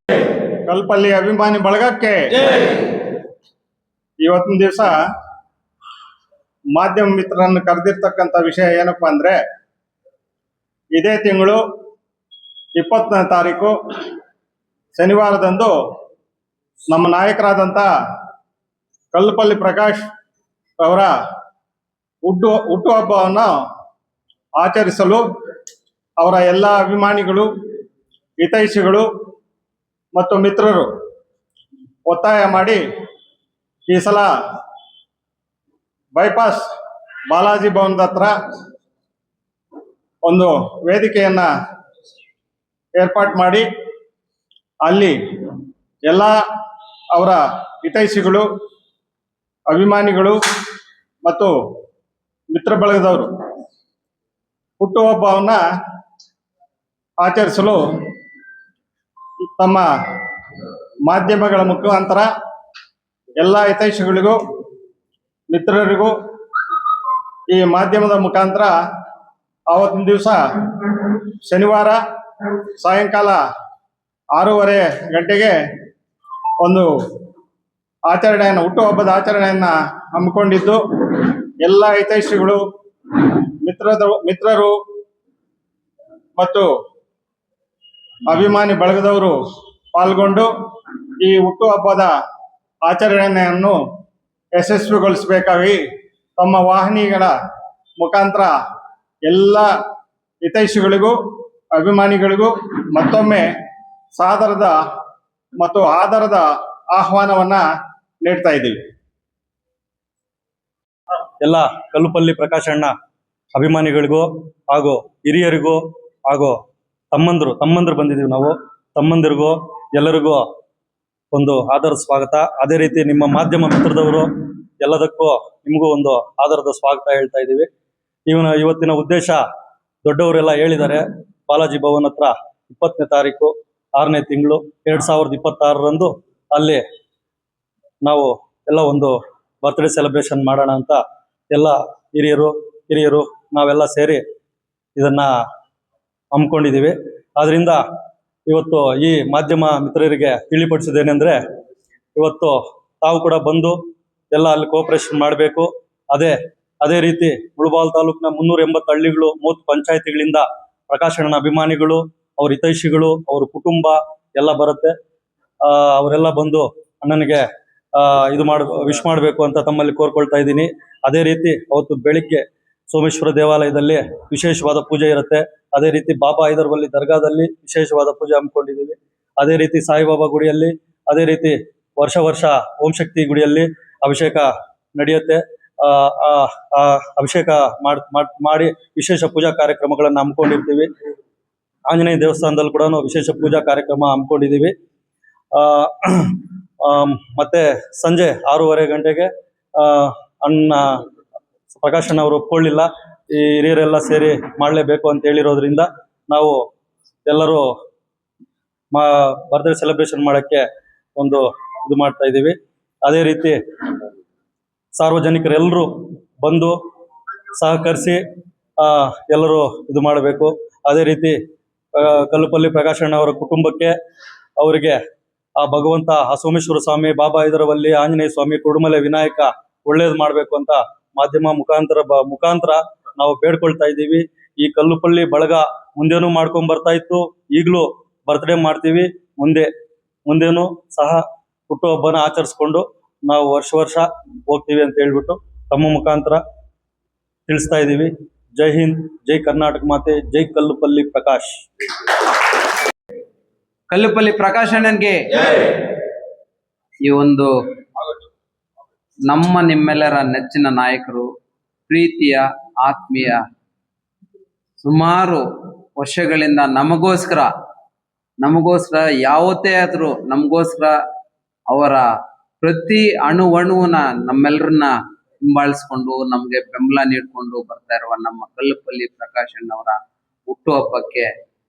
ಕಲ್ಪಲ್ಲಿ ಅಭಿಮಾನಿ ಬಳಗಕ್ಕೆ ಇವತ್ತಿನ ದಿವಸ ಮಾಧ್ಯಮ ಮಿತ್ರರನ್ನು ಕರೆದಿರ್ತಕ್ಕಂಥ ವಿಷಯ ಏನಪ್ಪಾ ಅಂದ್ರೆ, ಇದೇ ತಿಂಗಳು 20ನೇ ತಾರೀಕು ಶನಿವಾರದಂದು ನಮ್ಮ ನಾಯಕರಾದಂಥ ಕಲ್ಲುಪಲ್ಲಿ ಪ್ರಕಾಶ್ ಅವರ ಹುಟ್ಟುಹಬ್ಬವನ್ನು ಆಚರಿಸಲು ಅವರ ಎಲ್ಲ ಅಭಿಮಾನಿಗಳು, ಹಿತೈಷಿಗಳು ಮತ್ತು ಮಿತ್ರರು ಒತ್ತಾಯ ಮಾಡಿ ಈ ಸಲ ಬೈಪಾಸ್ ಬಾಲಾಜಿ ಭವನದ ಹತ್ರ ಒಂದು ವೇದಿಕೆಯನ್ನ ಏರ್ಪಾಟ್ ಮಾಡಿ ಅಲ್ಲಿ ಎಲ್ಲ ಅವರ ಹಿತೈಷಿಗಳು, ಅಭಿಮಾನಿಗಳು ಮತ್ತು ಮಿತ್ರ ಬಳಗದವರು ಹುಟ್ಟುಹಬ್ಬವನ್ನು ಆಚರಿಸಲು ತಮ್ಮ ಮಾಧ್ಯಮಗಳ ಮುಖಾಂತರ ಎಲ್ಲ ಹಿತೈಷಿಗಳಿಗೂ, ಮಿತ್ರರಿಗೂ ಈ ಮಾಧ್ಯಮದ ಮುಖಾಂತರ ಆವತ್ತಿನ ದಿವಸ ಶನಿವಾರ ಸಾಯಂಕಾಲ 6:30 ಗಂಟೆಗೆ ಒಂದು ಆಚರಣೆಯನ್ನು, ಹುಟ್ಟುಹಬ್ಬದ ಆಚರಣೆಯನ್ನು ಹಮ್ಮಿಕೊಂಡಿದ್ದು, ಎಲ್ಲ ಹಿತೈಷಿಗಳು, ಮಿತ್ರರು ಮತ್ತು ಅಭಿಮಾನಿ ಬಳಗದವರು ಪಾಲ್ಗೊಂಡು ಈ ಹುಟ್ಟುಹಬ್ಬದ ಆಚರಣೆಯನ್ನು ಯಶಸ್ವಿಗೊಳಿಸಬೇಕಾಗಿ ತಮ್ಮ ವಾಹಿನಿಗಳ ಮುಖಾಂತರ ಎಲ್ಲ ಹಿತೈಷಿಗಳಿಗೂ, ಅಭಿಮಾನಿಗಳಿಗೂ ಮತ್ತೊಮ್ಮೆ ಸಾದರದ ಮತ್ತು ಆದರದ ಆಹ್ವಾನವನ್ನ ನೀಡ್ತಾ ಇದ್ದೀವಿ. ಎಲ್ಲ ಕಲ್ಲುಪಲ್ಲಿ ಪ್ರಕಾಶಣ್ಣ ಅಭಿಮಾನಿಗಳಿಗೂ ಹಾಗೂ ಹಿರಿಯರಿಗೂ ಹಾಗೂ ತಮ್ಮಂದರು ಬಂದಿದ್ದೀವಿ ನಾವು. ತಮ್ಮಂದಿರಿಗೂ ಎಲ್ಲರಿಗೂ ಒಂದು ಆಧಾರದ ಸ್ವಾಗತ. ಅದೇ ರೀತಿ ನಿಮ್ಮ ಮಾಧ್ಯಮ ಮಿತ್ರದವರು ಎಲ್ಲದಕ್ಕೂ ನಿಮಗೂ ಒಂದು ಆಧಾರದ ಸ್ವಾಗತ ಹೇಳ್ತಾ ಇದ್ದೀವಿ. ಇವತ್ತಿನ ಉದ್ದೇಶ ದೊಡ್ಡವರೆಲ್ಲ ಹೇಳಿದ್ದಾರೆ. ಬಾಲಾಜಿ ಭವನ್ ಹತ್ರ 20ನೇ ತಾರೀಕು 6ನೇ ತಿಂಗಳು 2026ರಂದು ಅಲ್ಲಿ ನಾವು ಎಲ್ಲ ಒಂದು ಬರ್ತ್ಡೇ ಸೆಲೆಬ್ರೇಷನ್ ಮಾಡೋಣ ಅಂತ ಎಲ್ಲ ಹಿರಿಯರು ನಾವೆಲ್ಲ ಸೇರಿ ಇದನ್ನ ಹಮ್ಮಿಕೊಂಡಿದ್ದೀವಿ. ಆದ್ರಿಂದ ಇವತ್ತು ಈ ಮಾಧ್ಯಮ ಮಿತ್ರರಿಗೆ ತಿಳಿಪಡಿಸೋದೇನೆಂದ್ರೆ, ಇವತ್ತು ತಾವು ಕೂಡ ಬಂದು ಎಲ್ಲ ಅಲ್ಲಿ ಕೋಆಪರೇಷನ್ ಮಾಡಬೇಕು. ಅದೇ ರೀತಿ ಮುಳಬಾಗಿಲು ತಾಲೂಕಿನ 380 ಹಳ್ಳಿಗಳು, 30 ಪಂಚಾಯತಿಗಳಿಂದ ಪ್ರಕಾಶಣ್ಣನ ಅಭಿಮಾನಿಗಳು, ಅವ್ರ ಹಿತೈಷಿಗಳು, ಅವ್ರ ಕುಟುಂಬ ಎಲ್ಲ ಬರುತ್ತೆ. ಅವರೆಲ್ಲ ಬಂದು ಅಣ್ಣನಿಗೆ ವಿಶ್ ಮಾಡಬೇಕು ಅಂತ ತಮ್ಮಲ್ಲಿ ಕೋರ್ಕೊಳ್ತಾ ಇದ್ದೀನಿ. ಅದೇ ರೀತಿ ಅವತ್ತು ಬೆಳಿಗ್ಗೆ ಸೋಮೇಶ್ವರ ದೇವಾಲಯದಲ್ಲಿ ವಿಶೇಷವಾದ ಪೂಜೆ ಇರುತ್ತೆ. ಅದೇ ರೀತಿ ಬಾಬಾ ಹೈದರ್ಬಲ್ಲಿ ದರ್ಗಾದಲ್ಲಿ ವಿಶೇಷವಾದ ಪೂಜೆ ಹಮ್ಮಿಕೊಂಡಿದ್ದೀವಿ. ಅದೇ ರೀತಿ ಸಾಯಿಬಾಬಾ ಗುಡಿಯಲ್ಲಿ, ಅದೇ ರೀತಿ ವರ್ಷ ಓಂಶಕ್ತಿ ಗುಡಿಯಲ್ಲಿ ಅಭಿಷೇಕ ನಡೆಯುತ್ತೆ. ಅಭಿಷೇಕ ಮಾಡಿ ವಿಶೇಷ ಪೂಜಾ ಕಾರ್ಯಕ್ರಮಗಳನ್ನು ಹಮ್ಮಿಕೊಂಡಿರ್ತೀವಿ. ಆಂಜನೇಯ ದೇವಸ್ಥಾನದಲ್ಲಿ ಕೂಡ ವಿಶೇಷ ಪೂಜಾ ಕಾರ್ಯಕ್ರಮ ಹಮ್ಮಿಕೊಂಡಿದ್ದೀವಿ. ಮತ್ತೆ ಸಂಜೆ 6:30 ಗಂಟೆಗೆ ಅಣ್ಣ ಪ್ರಕಾಶಣ್ಣ ಅವರು ಒಪ್ಕೊಳ್ಳಿಲ್ಲ, ಈ ಹಿರಿಯರೆಲ್ಲ ಸೇರಿ ಮಾಡಲೇಬೇಕು ಅಂತ ಹೇಳಿರೋದ್ರಿಂದ ನಾವು ಎಲ್ಲರೂ ಬರ್ತ್ಡೇ ಸೆಲೆಬ್ರೇಷನ್ ಮಾಡೋಕ್ಕೆ ಒಂದು ಇದು ಮಾಡ್ತಾ ಇದ್ದೀವಿ. ಅದೇ ರೀತಿ ಸಾರ್ವಜನಿಕರೆಲ್ಲರೂ ಬಂದು ಸಹಕರಿಸಿ ಎಲ್ಲರೂ ಇದು ಮಾಡಬೇಕು. ಅದೇ ರೀತಿ ಕಲ್ಲುಪಲ್ಲಿ ಪ್ರಕಾಶಣ್ಣ ಅವರ ಕುಟುಂಬಕ್ಕೆ, ಅವರಿಗೆ ಆ ಭಗವಂತ, ಆ ಸೋಮೇಶ್ವರ ಸ್ವಾಮಿ, ಬಾಬಾ ಹೈದರಬಲ್ಲಿ ಆಂಜನೇಯ ಸ್ವಾಮಿ, ಕುಡುಮಲೆ ವಿನಾಯಕ ಒಳ್ಳೇದು ಮಾಡಬೇಕು ಅಂತ ಮಾಧ್ಯಮ ಮುಖಾಂತರ ನಾವು ಬೇಡ್ಕೊಳ್ತಾ ಇದ್ದೀವಿ. ಈ ಕಲ್ಲುಪಲ್ಲಿ ಬಳಗ ಮುಂದೇನು ಮಾಡ್ಕೊಂಡ್ ಬರ್ತಾ ಇತ್ತು, ಈಗಲೂ ಬರ್ತ್ಡೇ ಮಾಡ್ತೀವಿ, ಮುಂದೇನು ಸಹ ಹುಟ್ಟುಹಬ್ಬನ ಆಚರಿಸ್ಕೊಂಡು ನಾವು ವರ್ಷ ಹೋಗ್ತೀವಿ ಅಂತ ಹೇಳ್ಬಿಟ್ಟು ತಮ್ಮ ಮುಖಾಂತರ ತಿಳಿಸ್ತಾ ಇದ್ದೀವಿ. ಜೈ ಹಿಂದ್, ಜೈ ಕರ್ನಾಟಕ ಮಾತೆ, ಜೈ ಕಲ್ಲುಪಲ್ಲಿ ಪ್ರಕಾಶ್. ಕಲ್ಲುಪಲ್ಲಿ ಪ್ರಕಾಶಣ್ಣನಿಗೆ ಈ ಒಂದು ನಿಮ್ಮೆಲ್ಲರ ನೆಚ್ಚಿನ ನಾಯಕರು, ಪ್ರೀತಿಯ ಆತ್ಮೀಯ, ಸುಮಾರು ವರ್ಷಗಳಿಂದ ನಮಗೋಸ್ಕರ ಯಾವತ್ತೇ ಆದರೂ ನಮಗೋಸ್ಕರ ಅವರ ಪ್ರತಿ ಅಣುವಣುವನ್ನ ನಮ್ಮೆಲ್ಲರನ್ನ ಹಿಂಬಾಲಿಸ್ಕೊಂಡು ನಮ್ಗೆ ಬೆಂಬಲ ನೀಡ್ಕೊಂಡು ಬರ್ತಾ ಇರುವ ನಮ್ಮ ಕಲ್ಲುಪಲ್ಲಿ ಪ್ರಕಾಶಣ್ಣವರ ಹುಟ್ಟುಹಬ್ಬಕ್ಕೆ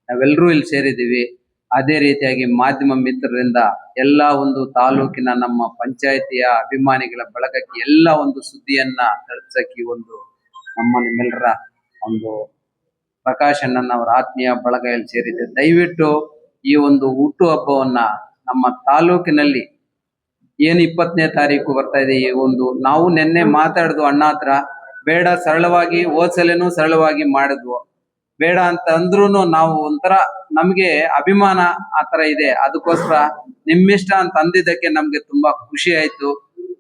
ನಾವೆಲ್ಲರೂ ಇಲ್ಲಿ ಸೇರಿದ್ದೀವಿ. ಅದೇ ರೀತಿಯಾಗಿ ಮಾಧ್ಯಮ ಮಿತ್ರರಿಂದ ಎಲ್ಲ ಒಂದು ತಾಲೂಕಿನ ನಮ್ಮ ಪಂಚಾಯಿತಿಯ ಅಭಿಮಾನಿಗಳ ಬಳಗಕ್ಕೆ ಎಲ್ಲ ಒಂದು ಸುದ್ದಿಯನ್ನ ತಲುಪಿಸಕ್ಕೆ ಒಂದು ನಿಮ್ಮೆಲ್ಲರ ಒಂದು ಪ್ರಕಾಶಣ್ಣನವರ ಆತ್ಮೀಯ ಬಳಗ ಇಲ್ಲಿ ಸೇರಿದೆ. ದಯವಿಟ್ಟು ಈ ಒಂದು ಹುಟ್ಟುಹಬ್ಬವನ್ನ ನಮ್ಮ ತಾಲೂಕಿನಲ್ಲಿ ಏನು 20ನೇ ತಾರೀಕು ಬರ್ತಾ ಇದೆ, ಈ ಒಂದು ನಾವು ನಿನ್ನೆ ಮಾತಾಡಿದ್ವು ಅಣ್ಣ ಹತ್ರ, ಬೇಡ ಸರಳವಾಗಿ ಹೋದ್ಸಲೇನು ಸರಳವಾಗಿ ಮಾಡಿದ್ವು, ಬೇಡ ಅಂತ ಅಂದ್ರೂ ನಾವು ಒಂಥರ ನಮ್ಗೆ ಅಭಿಮಾನ ಆತರ ಇದೆ. ಅದಕ್ಕೋಸ್ಕರ ನಿಮ್ಮಿಷ್ಟ ಅಂತ ಅಂದಿದ್ದಕ್ಕೆ ನಮ್ಗೆ ತುಂಬಾ ಖುಷಿ ಆಯ್ತು.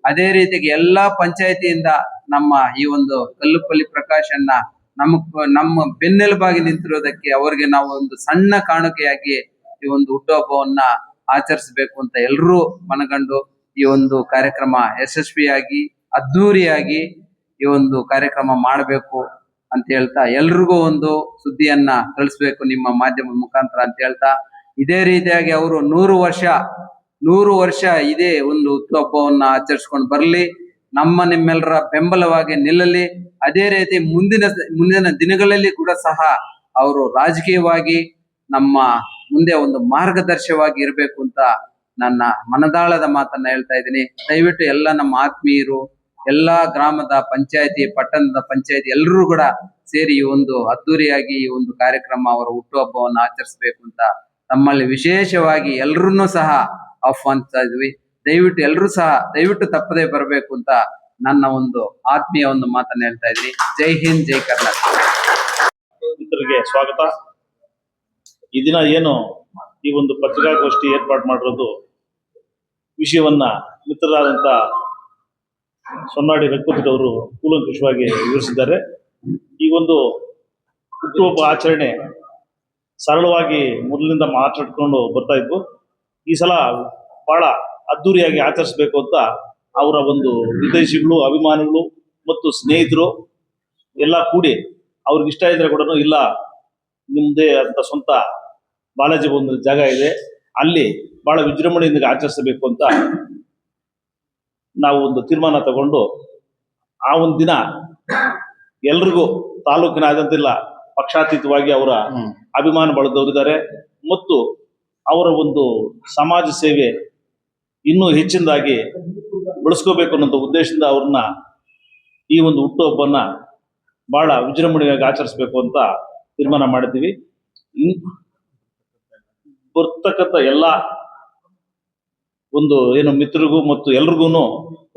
ಅದೇ ರೀತಿಗೆ ಎಲ್ಲಾ ಪಂಚಾಯತಿಯಿಂದ ನಮ್ಮ ಈ ಒಂದು ಕಲ್ಲುಪಲ್ಲಿ ಪ್ರಕಾಶ್ ಅಣ್ಣ ನಮ್ಮ ಬೆನ್ನೆಲುಬಾಗಿ ನಿಂತಿರೋದಕ್ಕೆ ಅವರಿಗೆ ನಾವು ಒಂದು ಸಣ್ಣ ಕಾಣಿಕೆಯಾಗಿ ಈ ಒಂದು ಹುಟ್ಟುಹಬ್ಬವನ್ನ ಆಚರಿಸಬೇಕು ಅಂತ ಎಲ್ಲರೂ ಮನಗಂಡು ಈ ಒಂದು ಕಾರ್ಯಕ್ರಮ ಯಶಸ್ವಿಯಾಗಿ ಅದ್ಧೂರಿಯಾಗಿ ಈ ಒಂದು ಕಾರ್ಯಕ್ರಮ ಮಾಡಬೇಕು ಅಂತ ಹೇಳ್ತಾ, ಎಲ್ರಿಗೂ ಒಂದು ಸುದ್ದಿಯನ್ನ ತಿಳಿಸ್ಬೇಕು ನಿಮ್ಮ ಮಾಧ್ಯಮದ ಮುಖಾಂತರ ಅಂತ ಹೇಳ್ತಾ, ಇದೇ ರೀತಿಯಾಗಿ ಅವರು 100 ವರ್ಷ ಇದೇ ಒಂದು ಹುಟ್ಟುಹಬ್ಬವನ್ನ ಆಚರಿಸ್ಕೊಂಡು ಬರಲಿ, ನಿಮ್ಮೆಲ್ಲರ ಬೆಂಬಲವಾಗಿ ನಿಲ್ಲಲಿ. ಅದೇ ರೀತಿ ಮುಂದಿನ ದಿನಗಳಲ್ಲಿ ಕೂಡ ಸಹ ಅವರು ರಾಜಕೀಯವಾಗಿ ನಮ್ಮ ಮುಂದೆ ಒಂದು ಮಾರ್ಗದರ್ಶಕವಾಗಿ ಇರಬೇಕು ಅಂತ ನನ್ನ ಮನದಾಳದ ಮಾತನ್ನ ಹೇಳ್ತಾ ಇದ್ದೀನಿ. ದಯವಿಟ್ಟು ಎಲ್ಲ ನಮ್ಮ ಆತ್ಮೀಯರು, ಎಲ್ಲಾ ಗ್ರಾಮದ ಪಂಚಾಯತಿ, ಪಟ್ಟಣದ ಪಂಚಾಯತಿ ಎಲ್ಲರೂ ಕೂಡ ಸೇರಿ ಈ ಒಂದು ಅದ್ದೂರಿಯಾಗಿ ಈ ಒಂದು ಕಾರ್ಯಕ್ರಮ ಅವರ ಹುಟ್ಟುಹಬ್ಬವನ್ನು ಆಚರಿಸಬೇಕು ಅಂತ ತಮ್ಮಲ್ಲಿ ವಿಶೇಷವಾಗಿ ಎಲ್ಲರನ್ನೂ ಸಹ ಆಹ್ವಾನಿಸ್ತಾ ಇದ್ವಿ. ದಯವಿಟ್ಟು ಎಲ್ಲರೂ ಸಹ ದಯವಿಟ್ಟು ತಪ್ಪದೇ ಬರಬೇಕು ಅಂತ ನನ್ನ ಒಂದು ಆತ್ಮೀಯ ಒಂದು ಮಾತನ್ನ ಹೇಳ್ತಾ ಇದ್ದೀನಿ. ಜೈ ಹಿಂದ್, ಜೈ ಕರ್ನಾಟಕ. ಮಿತ್ರರಿಗೆ ಸ್ವಾಗತ. ಈ ದಿನ ಏನು ಈ ಒಂದು ಪತ್ರಿಕಾಗೋಷ್ಠಿ ಏರ್ಪಾಡು ಮಾಡಿರೋದು, ವಿಷಯವನ್ನ ಮಿತ್ರರಾದಂಥ ಸೊನ್ನಾಡಿ ರಘುಪತಿ ಅವರು ಕೂಲಂಕುಷವಾಗಿ ವಿವರಿಸಿದ್ದಾರೆ. ಈ ಒಂದು ಹುಟ್ಟುಹಬ್ಬ ಆಚರಣೆ ಸರಳವಾಗಿ ಮೊದಲಿನಿಂದ ಮಾತಾಡ್ಕೊಂಡು ಬರ್ತಾ ಇದ್ವು. ಈ ಸಲ ಬಹಳ ಅದ್ದೂರಿಯಾಗಿ ಆಚರಿಸಬೇಕು ಅಂತ ಅವರ ಒಂದು ಹಿತೈಷಿಗಳು, ಅಭಿಮಾನಿಗಳು ಮತ್ತು ಸ್ನೇಹಿತರು ಎಲ್ಲ ಕೂಡಿ ಅವ್ರಿಗೆ ಇಷ್ಟ ಇದ್ರೆ ಕೂಡ, ಇಲ್ಲ ನಿಮ್ಮದೇ ಅಂತ ಸ್ವಂತ ಬಾಲಾಜಿ ಒಂದು ಜಾಗ ಇದೆ, ಅಲ್ಲಿ ಬಹಳ ವಿಜೃಂಭಣೆಯಿಂದ ಆಚರಿಸಬೇಕು ಅಂತ ನಾವು ಒಂದು ತೀರ್ಮಾನ ತಗೊಂಡು, ಆ ಒಂದು ದಿನ ಎಲ್ರಿಗೂ ತಾಲೂಕಿನಾದ್ಯಂತಿಲ್ಲ ಪಕ್ಷಾತೀತವಾಗಿ ಅವರ ಅಭಿಮಾನ ಬಳದವರಿದ್ದಾರೆ ಮತ್ತು ಅವರ ಒಂದು ಸಮಾಜ ಸೇವೆ ಇನ್ನೂ ಹೆಚ್ಚಿನದಾಗಿ ಬೆಳೆಸ್ಕೋಬೇಕು ಅನ್ನೋ ಉದ್ದೇಶದಿಂದ ಅವ್ರನ್ನ ಈ ಒಂದು ಹುಟ್ಟುಹಬ್ಬನ ಬಹಳ ವಿಜೃಂಭಣೆಯಾಗಿ ಆಚರಿಸಬೇಕು ಅಂತ ತೀರ್ಮಾನ ಮಾಡಿದ್ದೀವಿ. ಬರ್ತಕ್ಕಂಥ ಎಲ್ಲ ಒಂದು ಏನು ಮಿತ್ರರಿಗೂ ಮತ್ತು ಎಲ್ರಿಗೂ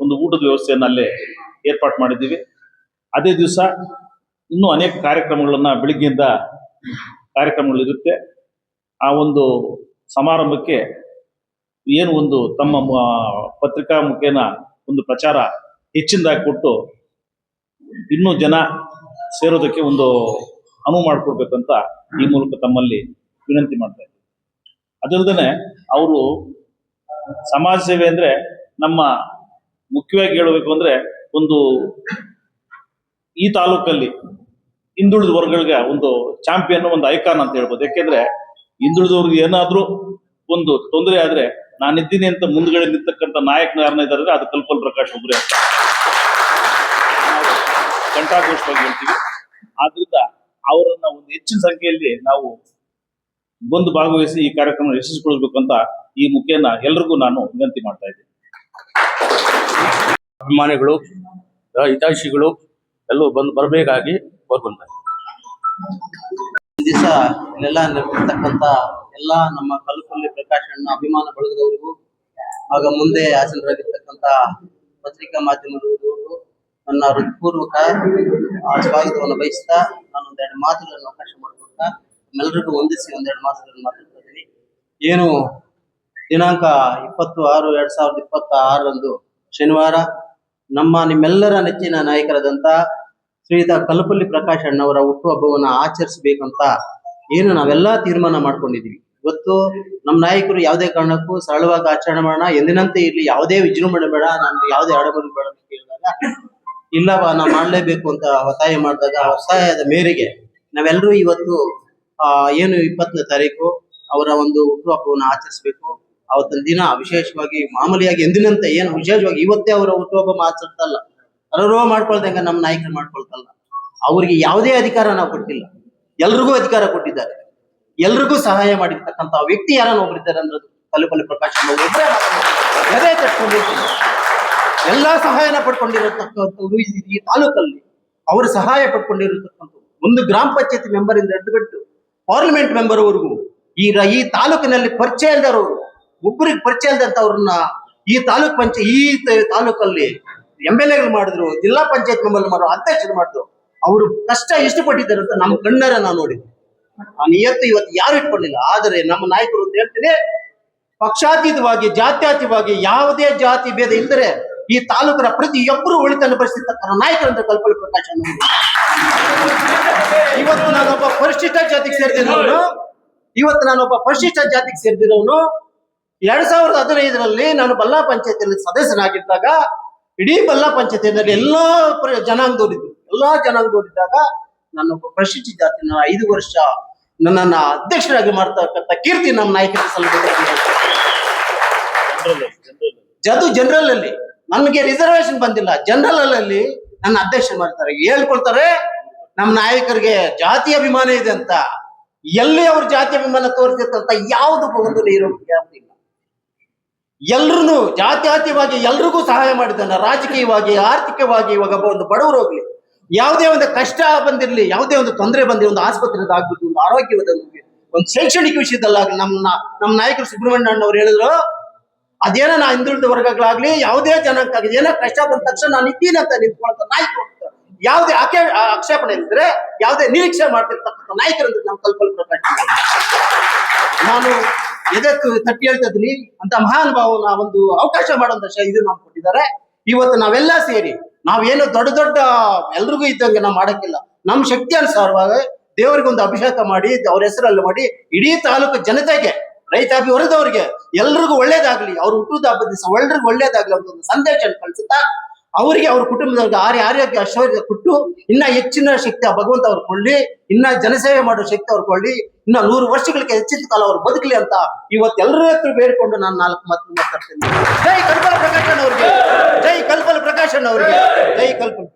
ಒಂದು ಊಟದ ವ್ಯವಸ್ಥೆಯನ್ನು ಅಲ್ಲೇ ಏರ್ಪಾಟ್ ಮಾಡಿದ್ದೀವಿ. ಅದೇ ದಿವಸ ಇನ್ನೂ ಅನೇಕ ಕಾರ್ಯಕ್ರಮಗಳನ್ನ ಬೆಳಿಗ್ಗೆಯಿಂದ ಕಾರ್ಯಕ್ರಮಗಳಿರುತ್ತೆ. ಆ ಒಂದು ಸಮಾರಂಭಕ್ಕೆ ಏನು ಒಂದು ತಮ್ಮ ಪತ್ರಿಕಾ ಮುಖೇನ ಒಂದು ಪ್ರಚಾರ ಹೆಚ್ಚಿನದಾಗಿ ಕೊಟ್ಟು ಇನ್ನೂ ಜನ ಸೇರೋದಕ್ಕೆ ಒಂದು ಅನುವು ಮಾಡಿಕೊಡ್ಬೇಕಂತ ಈ ಮೂಲಕ ತಮ್ಮಲ್ಲಿ ವಿನಂತಿ ಮಾಡ್ತಾ ಇದ್ದೀವಿ. ಅದಲ್ಲದೆ ಅವರು ಸಮಾಜ ಸೇವೆ ಅಂದ್ರೆ ನಮ್ಮ ಮುಖ್ಯವಾಗಿ ಹೇಳಬೇಕು ಅಂದ್ರೆ ಒಂದು ಈ ತಾಲೂಕಲ್ಲಿ ಹಿಂದುಳಿದ ವರ್ಗಗಳಿಗೆ ಒಂದು ಚಾಂಪಿಯನ್, ಒಂದು ಐಕಾನ್ ಅಂತ ಹೇಳ್ಬೋದು. ಯಾಕೆಂದ್ರೆ ಹಿಂದುಳಿದವ್ರಿಗೆ ಏನಾದ್ರೂ ಒಂದು ತೊಂದರೆ ಆದ್ರೆ ನಾನಿದ್ದೀನಿ ಅಂತ ಮುಂದ್ಗಡೆ ನಿಂತಕ್ಕಂಥ ನಾಯಕನ ಯಾರನ್ನ ಇದ್ದಾರೆ, ಅದು ಕಲ್ಪಲ್ ಪ್ರಕಾಶ್ ಒಬ್ಬರೇ ಅಂತ ಘಂಟಾಘೋಷವಾಗಿ ಹೇಳ್ತೀವಿ. ಆದ್ರಿಂದ ಅವರನ್ನ ಒಂದು ಹೆಚ್ಚಿನ ಸಂಖ್ಯೆಯಲ್ಲಿ ನಾವು ಬಂದು ಭಾಗವಹಿಸಿ ಈ ಕಾರ್ಯಕ್ರಮ ಯಶಸ್ವಿಗೊಳಿಸಬೇಕು ಅಂತ ಈ ಮುಖೇನ ಎಲ್ರಿಗೂ ನಾನು ವಿನಂತಿ ಮಾಡ್ತಾ ಇದ್ದೀನಿ. ಅಭಿಮಾನಿಗಳು, ಹಿತೈಷಿಗಳು ಎಲ್ಲೂ ಬರಬೇಕಾಗಿ ಕೋರ್ಕೊಂತಾರೆ. ದಿವಸ ಇಲ್ಲೆಲ್ಲ ನೆರವೇರ್ತಕ್ಕಂಥ ಎಲ್ಲ ನಮ್ಮ ಕಲ್ಲುಪಲ್ಲಿ ಪ್ರಕಾಶ್ ಅಣ್ಣ ಅಭಿಮಾನ ಬಳಗದವರಿಗೂ, ಆಗ ಮುಂದೆ ಹಾಸನರಾಗಿರ್ತಕ್ಕಂಥ ಪತ್ರಿಕಾ ಮಾಧ್ಯಮದವರು ನನ್ನ ಹೃತ್ಪೂರ್ವಕ ಸ್ವಾಗತವನ್ನು ಬಯಸ್ತಾ ನಾನು ಒಂದೆರಡು ಮಾತುಗಳನ್ನು ಅವಕಾಶ ಮಾಡಿಕೊಡ್ತಾ ನಮ್ಮೆಲ್ಲರಿಗೂ ವಂದಿಸಿ ಒಂದೆರಡು ಮಾತುಗಳನ್ನು ಮಾತಾಡ್ತಾ ಇದ್ದೀನಿ. ಏನು ದಿನಾಂಕ 20/6/2026 ಶನಿವಾರ ನಿಮ್ಮೆಲ್ಲರ ನೆಚ್ಚಿನ ನಾಯಕರಾದಂಥ ಶ್ರೀಯುತ ಕಲ್ಲುಪಲ್ಲಿ ಪ್ರಕಾಶ್ ಅಣ್ಣವರ ಹುಟ್ಟುಹಬ್ಬವನ್ನು ಆಚರಿಸಬೇಕಂತ ಏನು ನಾವೆಲ್ಲ ತೀರ್ಮಾನ ಮಾಡ್ಕೊಂಡಿದೀವಿ. ಇವತ್ತು ನಮ್ಮ ನಾಯಕರು ಯಾವುದೇ ಕಾರಣಕ್ಕೂ ಸರಳವಾಗಿ ಆಚರಣೆ ಮಾಡೋಣ, ಎಂದಿನಂತೆ ಇರಲಿ, ಯಾವುದೇ ವಿಜೃಂಭಣೆ ಬೇಡ, ನಮ್ಗೆ ಯಾವುದೇ ಅಡಬರು ಬೇಡ ಅಂತ ಕೇಳಿದಾಗ ಇಲ್ಲವಾ ನಾವು ಮಾಡಲೇಬೇಕು ಅಂತ ಒತ್ತಾಯ ಮಾಡಿದಾಗ ಒತ್ತಾಯದ ಮೇರೆಗೆ ನಾವೆಲ್ಲರೂ ಇವತ್ತು ಏನು 20ನೇ ತಾರೀಕು ಅವರ ಒಂದು ಹುಟ್ಟುಹಬ್ಬವನ್ನು ಆಚರಿಸಬೇಕು. ಅವತ್ತಿನ ದಿನ ವಿಶೇಷವಾಗಿ ಮಾಮೂಲಿಯಾಗಿ ಎಂದಿನಂತೆ ಏನು ವಿಶೇಷವಾಗಿ ಇವತ್ತೇ ಅವರ ಹುಟ್ಟುಹಬ್ಬ ಆಚರಿಸ್ತಲ್ಲ, ಅರರೋ ಮಾಡ್ಕೊಳ್ದಂಗ ನಮ್ಮ ನಾಯಕರು ಮಾಡ್ಕೊಳ್ತಲ್ಲ. ಅವ್ರಿಗೆ ಯಾವುದೇ ಅಧಿಕಾರ ನಾವು ಕೊಟ್ಟಿಲ್ಲ, ಎಲ್ರಿಗೂ ಅಧಿಕಾರ ಕೊಟ್ಟಿದ್ದಾರೆ. ಎಲ್ರಿಗೂ ಸಹಾಯ ಮಾಡಿರ್ತಕ್ಕಂಥ ವ್ಯಕ್ತಿ ಯಾರನ್ನ ಒಬ್ಬರಿದ್ದಾರೆ ಅಂದ್ರೆ ಕಲ್ಲುಪಲ್ಲಿ ಪ್ರಕಾಶ್ ಒಬ್ಬರೇ ಎಲ್ಲಾ ಸಹಾಯನ ಪಡ್ಕೊಂಡಿರತಕ್ಕಂಥವ್ರು ಈ ತಾಲೂಕಲ್ಲಿ. ಅವರು ಸಹಾಯ ಪಡ್ಕೊಂಡಿರತಕ್ಕಂಥ ಒಂದು ಗ್ರಾಮ ಪಂಚಾಯತಿ ಮೆಂಬರ್ ಇಂದ ಹಿಡಿದುಬಿಟ್ಟು ಪಾರ್ಲಿಮೆಂಟ್ ಮೆಂಬರ್ ವರೆಗೂ ಈ ತಾಲೂಕಿನಲ್ಲಿ ಪರಿಚಯ ಇಲ್ದವರು ಒಬ್ಬರಿಗೆ ಪರಿಚಯ ಇಲ್ದಂತವ್ರನ್ನ ಈ ತಾಲೂಕಲ್ಲಿ MLA ಮಾಡಿದ್ರು, ಜಿಲ್ಲಾ ಪಂಚಾಯತ್ ಮೆಂಬರ್ ಮಾಡಿದ್ರು, ಅಧ್ಯಕ್ಷರು ಮಾಡಿದ್ರು. ಅವರು ಕಷ್ಟ ಎಷ್ಟು ಪಟ್ಟಿದ್ದಾರೆ ಅಂತ ನಮ್ಮ ಕಣ್ಣಾರ ನಾವು ನೋಡಿದ್ವಿ. ಆ ನಿಯತ್ತು ಇವತ್ತು ಯಾರು ಇಟ್ಕೊಂಡಿಲ್ಲ. ಆದರೆ ನಮ್ಮ ನಾಯಕರು ಅಂತ ಹೇಳ್ತೀನಿ, ಪಕ್ಷಾತೀತವಾಗಿ ಜಾತ್ಯತೀತವಾಗಿ ಯಾವುದೇ ಜಾತಿ ಭೇದ ಇಲ್ಲದೆ ಈ ತಾಲೂಕಿನ ಪ್ರತಿಯೊಬ್ಬರು ಒಳಿತನ್ನು ಬರೆಸಿರ್ತಕ್ಕಂಥ ನಾಯಕರಂತ ಕಲ್ಪನೆ ಪ್ರಕಾಶ್ ಅನ್ನೋದು. ಇವತ್ತು ನಾನೊಬ್ಬ ಪರಿಶಿಷ್ಟ ಜಾತಿಗೆ ಸೇರಿದಿರೋನು 2015ರಲ್ಲಿ ನಾನು ಬಲ್ಲಾ ಪಂಚಾಯತಿಯಲ್ಲಿ ಸದಸ್ಯನಾಗಿದ್ದಾಗ ಇಡೀ ಬಲ್ಲಾ ಪಂಚಾಯತಿಯಲ್ಲಿ ಎಲ್ಲಾ ಜನಾಂಗದವರಿದ್ದಾಗ ನಾನೊಬ್ಬ ಪರಿಶಿಷ್ಟ ಜಾತಿನ 5 ವರ್ಷ ನನ್ನನ್ನ ಅಧ್ಯಕ್ಷರಾಗಿ ಮಾಡ್ತಕ್ಕಂಥ ಕೀರ್ತಿ ನಮ್ಮ ನಾಯಕರಿಗೆ ಸಲ್ಲಬೇಕು. ಅದು ಜನರಲ್ ಅಲ್ಲಿ ನಮಗೆ ರಿಸರ್ವೇಶನ್ ಬಂದಿಲ್ಲ, ಜನರಲ್ ಅಲ್ಲಿ ನನ್ನ ಅಧ್ಯಕ್ಷ ಮಾಡ್ತಾರೆ. ಹೇಳ್ಕೊಳ್ತಾರೆ ನಮ್ಮ ನಾಯಕರಿಗೆ ಜಾತಿ ಅಭಿಮಾನ ಇದೆ ಅಂತ. ಎಲ್ಲಿ ಅವ್ರ ಜಾತಿ ಅಭಿಮಾನ ತೋರಿಸಿರ್ತಂತ ಯಾವುದು ಒಂದು ಯಾವುದಿಲ್ಲ. ಎಲ್ರು ಜಾತ್ಯತೀತವಾಗಿ ಎಲ್ರಿಗೂ ಸಹಾಯ ಮಾಡಿದ್ದಾನೆ. ರಾಜಕೀಯವಾಗಿ, ಆರ್ಥಿಕವಾಗಿ, ಇವಾಗ ಒಂದು ಬಡವರು ಹೋಗ್ಲಿ, ಯಾವುದೇ ಒಂದು ಕಷ್ಟ ಬಂದಿರ್ಲಿ, ಯಾವುದೇ ಒಂದು ತೊಂದರೆ ಬಂದಿರಲಿ, ಒಂದು ಆಸ್ಪತ್ರೆದಾಗ್ಬಿಟ್ಟು, ಒಂದು ಆರೋಗ್ಯದ, ಒಂದು ಶೈಕ್ಷಣಿಕ ವಿಷಯದಲ್ಲಾಗ್ಲಿ, ನಮ್ಮ ನಾಯಕರು ಸುಬ್ರಹ್ಮಣ್ಯ ಅಣ್ಣವ್ರು ಹೇಳಿದ್ರು, ಅದೇನೋ ನಾ ಹಿಂದುಳಿದ ವರ್ಗಗಳಾಗ್ಲಿ ಯಾವುದೇ ಜನಾಂಗ ಏನೋ ಕಷ್ಟ ಬಂದ ತಕ್ಷಣ ನಾನು ಇದ್ದೀನಿ ಅಂತ ನಿಂತ್ಕೊಳ್ತ ನಾಯಕರು. ಯಾವುದೇ ಆಕ್ಷೇಪಣೆ ಇದ್ರೆ, ಯಾವುದೇ ನಿರೀಕ್ಷೆ ಮಾಡ್ತಿರ್ತಕ್ಕಂಥ ನಾಯಕರಂದ್ರೆ ನಮ್ಮ ಕಲ್ಪನೆ ಪ್ರಕಾಶ್. ನಾನು ಎದಕ್ಕೆ ತಟ್ಟಿ ಹೇಳ್ತಾ ಇದ್ದೀನಿ ಅಂತ ಮಹಾನ್ ಭಾವನ ಒಂದು ಅವಕಾಶ ಮಾಡುವಂತ ಇದು ನಾವು ಕೊಟ್ಟಿದ್ದಾರೆ. ಇವತ್ತು ನಾವೆಲ್ಲ ಸೇರಿ ನಾವೇನು ದೊಡ್ಡ ಎಲ್ರಿಗೂ ಇದ್ದಂಗೆ ನಾವು ಮಾಡಕ್ಕಿಲ್ಲ. ನಮ್ಮ ಶಕ್ತಿ ಅನುಸಾರವಾಗಿ ದೇವರಿಗೆ ಒಂದು ಅಭಿಷೇಕ ಮಾಡಿ ಅವ್ರ ಹೆಸರಲ್ಲಿ ಮಾಡಿ ಇಡೀ ತಾಲೂಕು ಜನತೆಗೆ, ರೈತಾಪಿ ವರ್ಗದವರಿಗೆ ಎಲ್ರಿಗೂ ಒಳ್ಳೇದಾಗ್ಲಿ, ಅವ್ರ ಹುಟ್ಟುದ ಹಬ್ಬದ ದಿವಸ ಎಲ್ರಿಗೂ ಒಳ್ಳೇದಾಗ್ಲಿ ಅಂತ ಒಂದು ಸಂದೇಶ ಕಳಿಸುತ್ತಾ ಅವರಿಗೆ ಅವ್ರ ಕುಟುಂಬದವ್ರಿಗೆ ಆರೋಗ್ಯ ಐಶ್ವರ್ಯ ಕೊಟ್ಟು ಇನ್ನ ಹೆಚ್ಚಿನ ಶಕ್ತಿ ಆ ಭಗವಂತ ಅವ್ರು ಕೊಳ್ಳಿ, ಇನ್ನ ಜನಸೇವೆ ಮಾಡೋ ಶಕ್ತಿ ಅವ್ರು ಕೊಳ್ಳಿ, ಇನ್ನ 100 ವರ್ಷಗಳಿಗೆ ಹೆಚ್ಚಿನ ಕಾಲ ಅವ್ರು ಬದುಕಲಿ ಅಂತ ಇವತ್ತೆಲ್ಲರ ಹತ್ರ ಬೇಡಿಕೊಂಡು ನಾನು 4 ಮಾತು ಮಾತಾಡ್ತೀನಿ. ಜೈ ಕಲ್ಪಲ್ ಪ್ರಕಾಶನ್ ಅವ್ರಿಗೆ, ಜೈ ಕಲ್ಪಲ್ ಪ್ರಕಾಶನ್ ಅವ್ರಿಗೆ, ಜೈ ಕಲ್ಪಲ್.